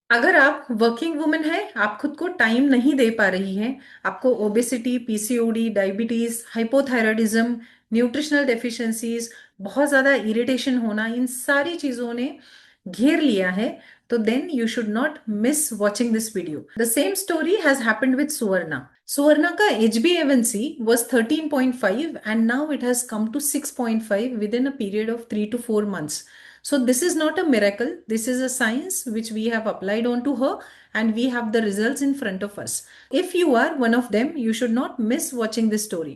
अगर आप working woman है, आप खुद को टाइम नहीं दे पा रही हैं, आपको obesity, PCOD, diabetes, hypothyroidism, nutritional deficiencies, बहुत ज़्यादा इरिटेशन होना, इन सारी चीज़ों ने घेर लिया है, तो then you should not miss watching this video. The same story has happened with Suvarna. Suvarna का HbA1c was 13.5 and now it has come to 6.5 within a period of 3 to 4 months. So this is not a miracle. This is a science which we have applied onto her and we have the results in front of us. If you are one of them, you should not miss watching this story.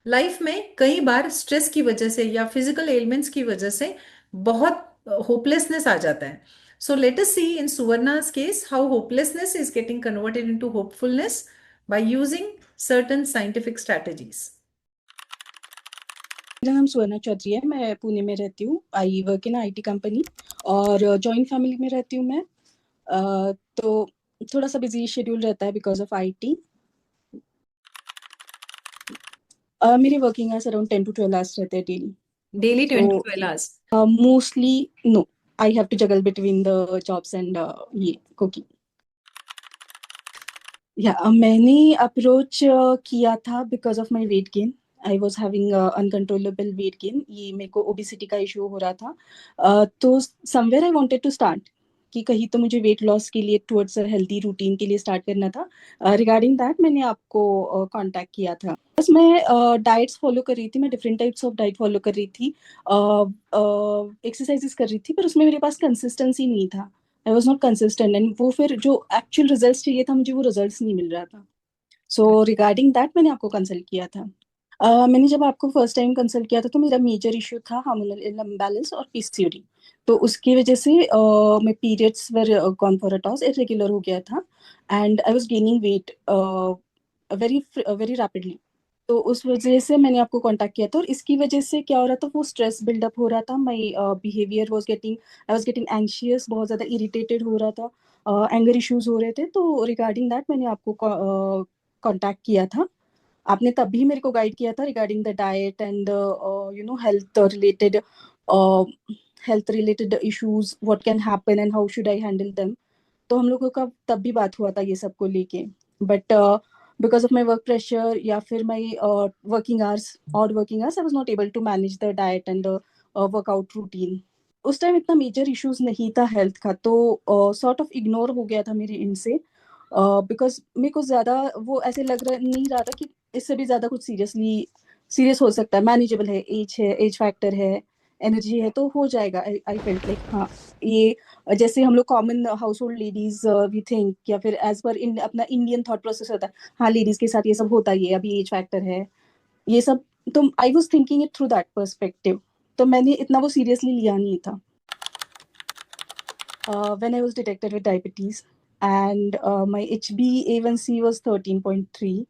Life में कई बार stress की वजह से या physical elements की वजह से बहुत होपलेसनेस आ जाता है. So let us see in Suvarna's case how hopelessness is getting converted into hopefulness by using certain scientific strategies. मेरा नाम सुवर्णा चौधरी है। मैं पुणे में रहती हूँ। I work in IT company और जॉइंट फैमिली में रहती हूँ मैं। तो थोड़ा सा बिजी शेड्यूल रहता है बिकॉज ऑफ आईटी। मेरे working hours around 10 to 12 hours रहते हैं डेली। डेली तो 10 to 12 hours. Mostly no, I have to juggle between the jobs and ये कुकिंग। या मैंने अप्रोच किया था because of my weight gain. I was having uncontrollable weight gain. ये मेरे को ओबिसिटी का इशू हो रहा था। तो somewhere I wanted to start कि कहीं तो मुझे वेट लॉस के लिए टुवर्ड्स हेल्दी रूटीन के लिए स्टार्ट करना था। रिगार्डिंग दैट मैंने आपको कांटेक्ट किया था। बस मैं डाइट्स फॉलो कर रही थी। मैं different types of diet follow कर रही थी, एक्सरसाइजेस कर रही थी, पर उसमें मेरे पास कंसिस्टेंसी नहीं था। आई वॉज नॉट कंसिस्टेंट एंड वो फिर जो एक्चुअल रिजल्ट चाहिए था मुझे वो रिजल्ट नहीं मिल रहा था। सो रिगार्डिंग दैट मैंने आपको कंसल्ट किया था। मैंने जब आपको फर्स्ट टाइम कंसल्ट किया था तो मेरा मेजर इशू था हार्मोनल इम्बैलेंस और पीसीओडी। तो उसकी वजह से मैं periods were gone for a toss, irregular हो गया था and I was gaining weight very very rapidly. तो उस वजह से मैंने आपको कांटेक्ट किया था और इसकी वजह से क्या हो रहा था, वो स्ट्रेस बिल्डअप हो रहा था। My behaviour was getting, I was getting anxious, बहुत ज़्यादा इरिटेटेड हो रहा था, एंगर इश्यूज हो रहे थे। तो रिगार्डिंग दैट मैंने आपको कांटेक्ट किया था। आपने तब भी मेरे को गाइड किया था regarding the diet and health related issues, what can happen and how should I handle them. तो हम लोगों का तब भी बात हुआ था ये सब को लेके। But because of my work pressure या फिर my working hours, odd working hours, I was not able to manage the diet and workout routine. उस टाइम इतना मेजर इश्यूज नहीं था हेल्थ का, तो सॉर्ट ऑफ इग्नोर हो गया था मेरे इन से। बिकॉज मेरे को ज़्यादा वो ऐसे लग रहा नहीं रहा था कि इससे भी ज़्यादा कुछ सीरियस हो सकता है। मैनेजेबल है, एज फैक्टर है, एनर्जी है, तो हो जाएगा। आई फेल्ट लाइक हाँ, ये जैसे हम लोग common household ladies we think, या फिर एज पर अपना इंडियन थॉट प्रोसेस होता है, हाँ लेडीज के साथ ये सब होता ही है, अभी एज फैक्टर है ये सब। तो I was thinking it through that perspective. तो मैंने इतना वो सीरियसली लिया नहीं था। When I was detected with diabetes and my HbA1c was 13.3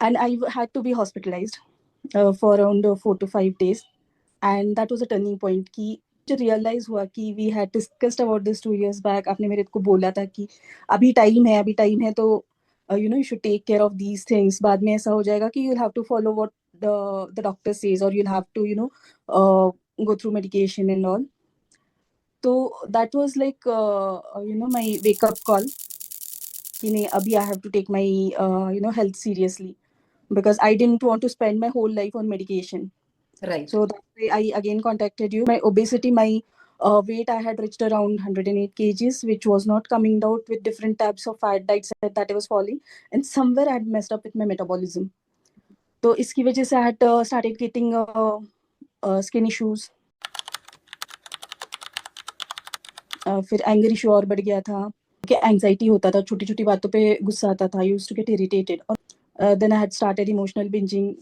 and I had to be hospitalized for around 4 to 5 days, and that was a turning point कि मुझे realise हुआ कि we had discussed about this 2 years back. आपने मेरे को बोला था कि अभी टाइम है, अभी टाइम है, तो you should take care of these things. बाद में ऐसा हो जाएगा कि you have to follow what the doctor says और you have to go through medication and all. तो that was like my wake up call कि नहीं, अभी I have to take my health seriously because I didn't want to spend my whole life on medication. Right. So that's why I again contacted you. My obesity, my weight, I had reached around 108 kgs, which was not coming out with different types of fat diets that I was following. And somewhere I had messed up with my metabolism. तो इसकी वजह से I had started getting skin issues. फिर anger issue और बढ़ गया था कि एंग्जाइटी होता था, छोटी छोटी बातों पे गुस्सा आता था, यूज्ड टू गेट इरिटेटेड। और then I had started emotional bingeing,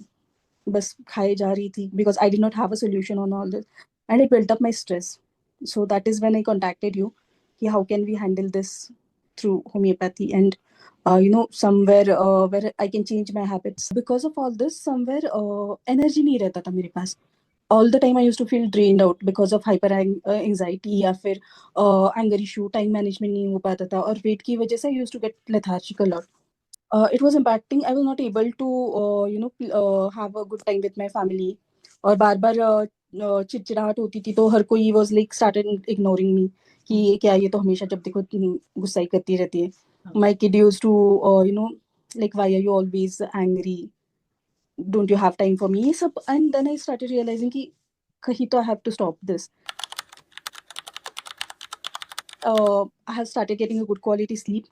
बस खाए जा रही थी because I did not have a solution on all this and it built up my stress. So that is when I contacted you कि how can we handle this through homeopathy and somewhere where I can change my habits. Because of all this, somewhere energy नहीं रहता था मेरे पास। All the time I used to feel drained out because of hyper anxiety या फिर anger issue, time management नहीं हो पाता था, और वेट की वजह से I used to get lethargical. It was impacting. I was not able to have a good time with my family. और बार बार चिड़चिड़ाहट होती थी, तो हर कोई was like started ignoring me कि ये क्या, ये तो हमेशा जब देखो गुस्सा ही करती रहती है. हाँ. My kid used to like, why are you always angry, don't you have time for me, ये सब. And then I started realizing कि कहीं तो I have to stop this. I have started getting a good quality sleep.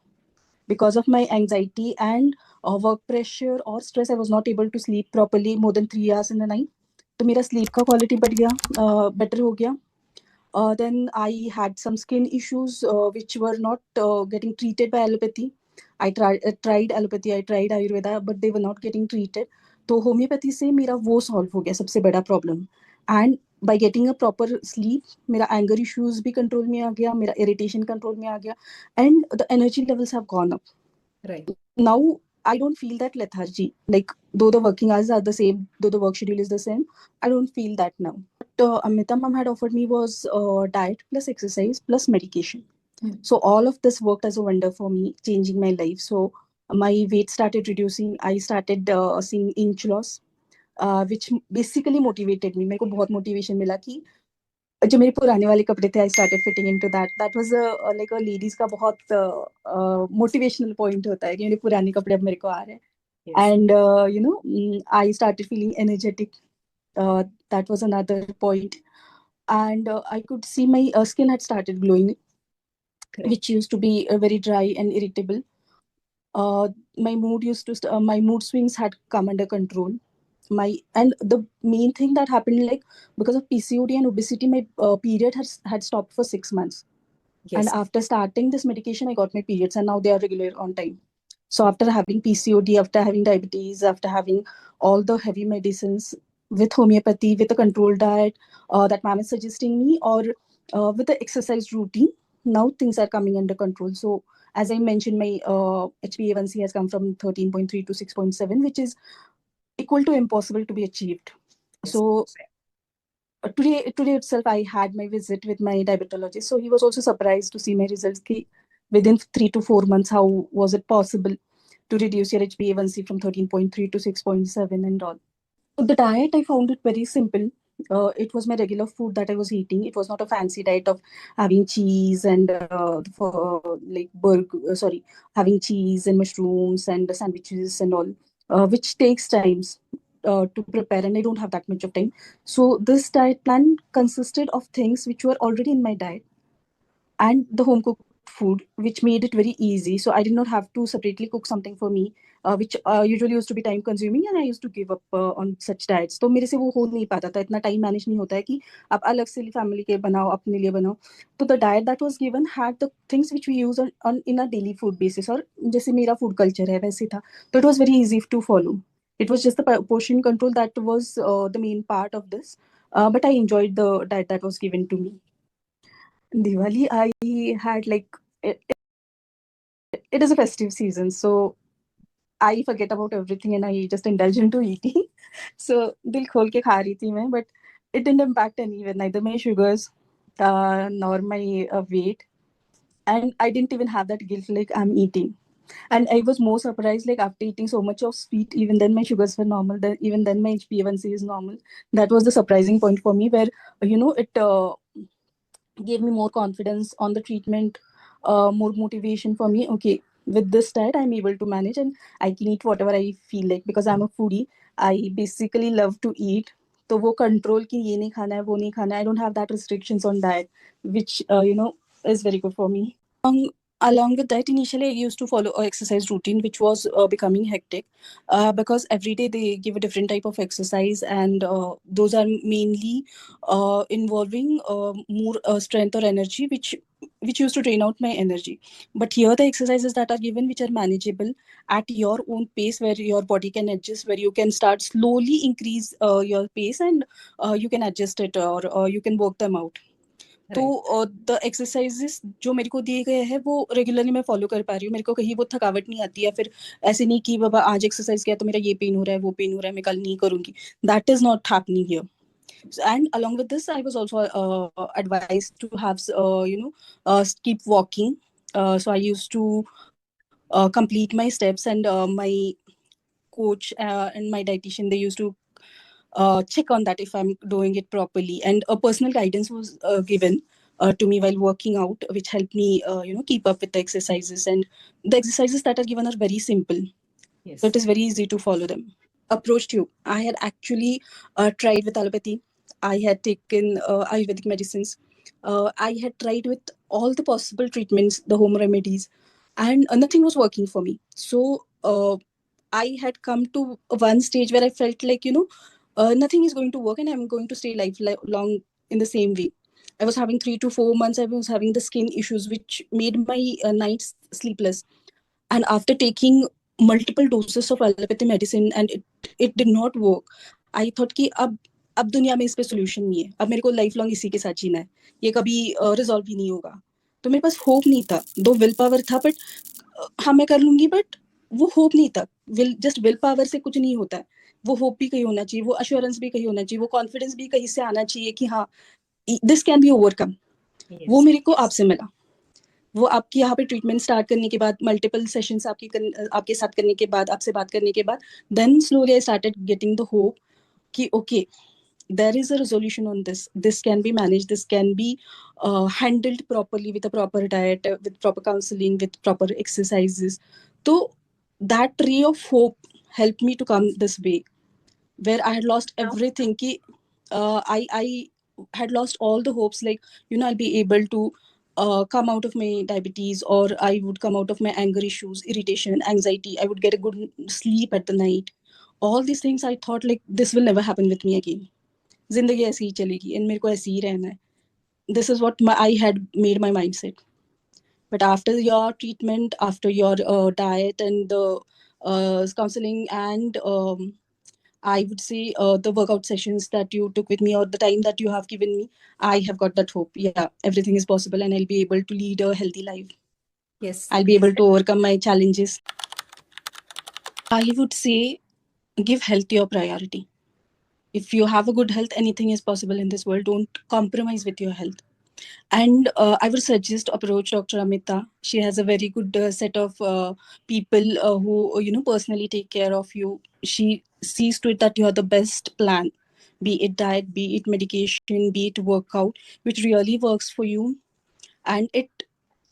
Because of my anxiety and work pressure or stress, I was not able to sleep properly more than 3 hours in the night. तो मेरा sleep का quality बढ़ गया, better हो गया. Then I had some skin issues which were not getting treated by allopathy. I tried allopathy, I tried Ayurveda, but they were not getting treated. तो homeopathy से मेरा वो सॉल्व हो गया, सबसे बड़ा problem. And by getting a proper sleep, मेरा anger issues भी कंट्रोल में आ गया, मेरा इरिटेशन कंट्रोल में आ गया, and the energy levels have gone up. Right. Now I don't feel that lethargy. Like, though the working hours are the same, though the work schedule is the same, I don't feel that now. What Amita ma'am had offered me was diet plus exercise plus medication. Hmm. So all of this worked as a wonder for me, changing my life. So my weight started reducing. I started seeing inch loss, which basically motivated me. मेरे को बहुत motivation मिला कि जो मेरे पुराने वाले कपड़े थे, I started fitting into that. That was like a ladies का बहुत motivational point होता है कि मेरे पुराने कपड़े अब मेरे को आ रहे हैं. Yes. And I started feeling energetic. That was another point. And I could see my skin had started glowing, Correct. which used to be very dry and irritable. My mood swings had come under control. And the main thing that happened, like, because of PCOD and obesity, my period had stopped for 6 months. And Yes. after starting this medication, I got my periods, and now they are regular on time. So after having PCOD, after having diabetes, after having all the heavy medicines, with homeopathy, with a controlled diet that ma'am is suggesting me, or with the exercise routine, now things are coming under control. So as I mentioned, my HbA1c has come from 13.3 to 6.7, which is equal to impossible to be achieved. Yes. So today itself, I had my visit with my diabetologist. So he was also surprised to see my results. Ki within 3 to 4 months, how was it possible to reduce your HbA1c from 13.3 to 6.7 and all? So the diet, I found it very simple. It was my regular food that I was eating. It was not a fancy diet of having cheese and having cheese and mushrooms and sandwiches and all, which takes times to prepare, and I don't have that much of time. So this diet plan consisted of things which were already in my diet and the home cooked food, which made it very easy. So I did not have to separately cook something for me, which usually used to be time consuming, and I used to give up on such diets. तो मेरे से वो हो नहीं पाता था, इतना time manage नहीं होता है कि आप अलग से फैमिली के बनाओ, अपने लिए बनाओ. तो the diet that was given had the things which we use on in a daily food basis, और जैसे मेरा फूड कल्चर है वैसे था. तो it was very easy to follow. It was just the portion control that was the main part of this, but I enjoyed the diet that was given to me. Diwali, I had like it is a festive season, so I forget about everything and I just indulge into eating. So dil khol ke kha rahi thi main, but it didn't impact anywhere, neither my sugars nor my weight, and I didn't even have that guilt like I'm eating. And I was more surprised, like after eating so much of sweet, even then my sugars were normal. Then even then my HbA1c is normal. That was the surprising point for me, where it gave me more confidence on the treatment, more motivation for me. Okay, with this diet, I'm able to manage and I can eat whatever I feel like, because I'm a foodie. I basically love to eat. तो वो control कि ये नहीं खाना है, वो नहीं खाना है. I don't have that restrictions on diet, which is very good for me. Along with that, initially I used to follow a exercise routine, which was becoming hectic, because every day they give a different type of exercise, and those are mainly involving more strength or energy, which used to drain out my energy. But here the exercises that are given, which are manageable at your own pace, where your body can adjust, where you can start slowly increase your pace, and you can adjust it, or you can work them out. तो Right. The exercises जो मेरे को दिए गए हैं वो regularly मैं follow कर पा रही हूँ. मेरे को कहीं वो थकावट नहीं आती, या फिर ऐसे नहीं कि बाबा आज एक्सरसाइज किया तो मेरा ये पेन हो रहा है, वो पेन हो रहा है, मैं कल नहीं करूंगी. That is not happening here. And along with this, I was also advised to have keep walking. So I used to complete my steps, and my coach and my dietitian, they used to check on that if I'm doing it properly, and a personal guidance was given to me while working out, which helped me, keep up with the exercises. And the exercises that are given are very simple, so it Yes. is very easy to follow them. Approached you. I had actually tried with allopathy. I had taken Ayurvedic medicines. I had tried with all the possible treatments, the home remedies, and nothing was working for me. So I had come to one stage where I felt like, nothing is going to work and I'm going to stay long in the same way. I was having 3 to 4 months, I was having the skin issues, which made my nights sleepless. And after taking multiple doses of allopathy medicine and it did not work, I thought कि अब दुनिया में इस पे solution नहीं है, अब मेरे को लाइफ लॉन्ग इसी के साथ जीना है, ये कभी रिजॉल्व ही नहीं होगा. तो मेरे पास होप नहीं था, दो विल पावर था, बट हाँ मैं कर लूंगी, बट वो होप नहीं था. विल पावर से कुछ नहीं होता है, वो होप भी कहीं होना चाहिए, वो अश्योरेंस भी कहीं होना चाहिए, वो कॉन्फिडेंस भी कहीं से आना चाहिए कि हाँ दिस कैन बी ओवरकम. वो Yes. मेरे को आपसे मिला. वो आपकी यहाँ पे ट्रीटमेंट स्टार्ट करने के बाद, मल्टीपल सेशंस आपके साथ करने के बाद, आपसे बात करने के बाद, then slowly I started getting the hope कि okay, there is a resolution on this can be managed, this can be handled properly with a proper diet, with proper counseling, with proper exercises. So that ray of hope helped me to come this way, where I had lost Now, everything ki, I had lost all the hopes, like, I'll be able to come out of my diabetes, or I would come out of my anger issues, irritation, anxiety, I would get a good sleep at the night. All these things I thought like this will never happen with me again. जिंदगी ऐसी ही चलेगी and मेरे को ऐसे ही रहना है. This is what I had made my mindset. But after your treatment, after your diet and the counseling, and I would say the workout sessions that you took with me, or the time that you have given me, I have got that hope. Yeah, everything is possible and I'll be able to lead a healthy life. yes. I'll be able to overcome my challenges. I would say give health your priority. If you have a good health, anything is possible in this world. Don't compromise with your health. And I would suggest approach Dr. Amita. She has a very good set of people who personally take care of you. She sees to it that you have the best plan, be it diet, be it medication, be it workout, which really works for you. And it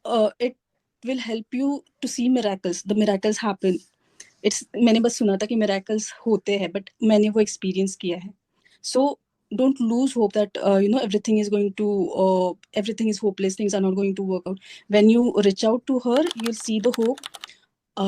will help you to see miracles. The miracles happen. मैंने बस सुना था कि miracles होते हैं, but मैंने वो experience किया है. So don't lose hope that everything is going to everything is hopeless, things are not going to work out. When you reach out to her, you'll see the hope.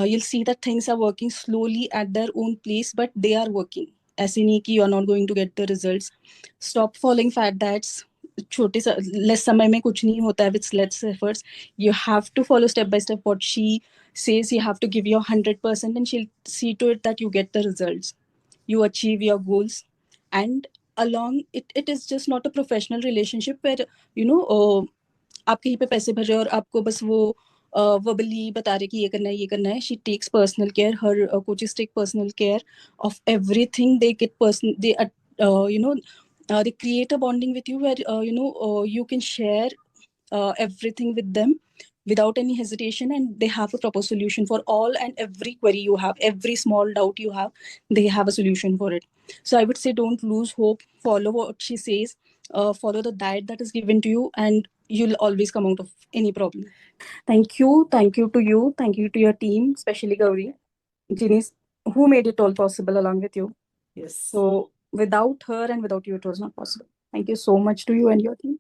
You'll see that things are working slowly at their own place, but they are working. ऐसे नहीं कि you are not going to get the results. Stop following fat diets. छोटे less समय में कुछ नहीं होता है with less efforts. You have to follow step by step what she says. You have to give your 100% and she'll see to it that you get the results, you achieve your goals. And along it is just not a professional relationship where आप कहीं पे पैसे भर रहे हो और आपको बस वो verbally बता रहे कि ये करना है, ये करना है. She takes personal care. Her coaches take personal care of everything. They get they create a bonding with you where you can share everything with them without any hesitation, and they have a proper solution for all and every query you have, every small doubt you have, they have a solution for it. So I would say don't lose hope, follow what she says, follow the diet that is given to you, and you'll always come out of any problem. Thank you, thank you to your team, especially Gauri, Janice, who made it all possible along with you. Yes. So without her and without you, it was not possible. Thank you so much to you and your team.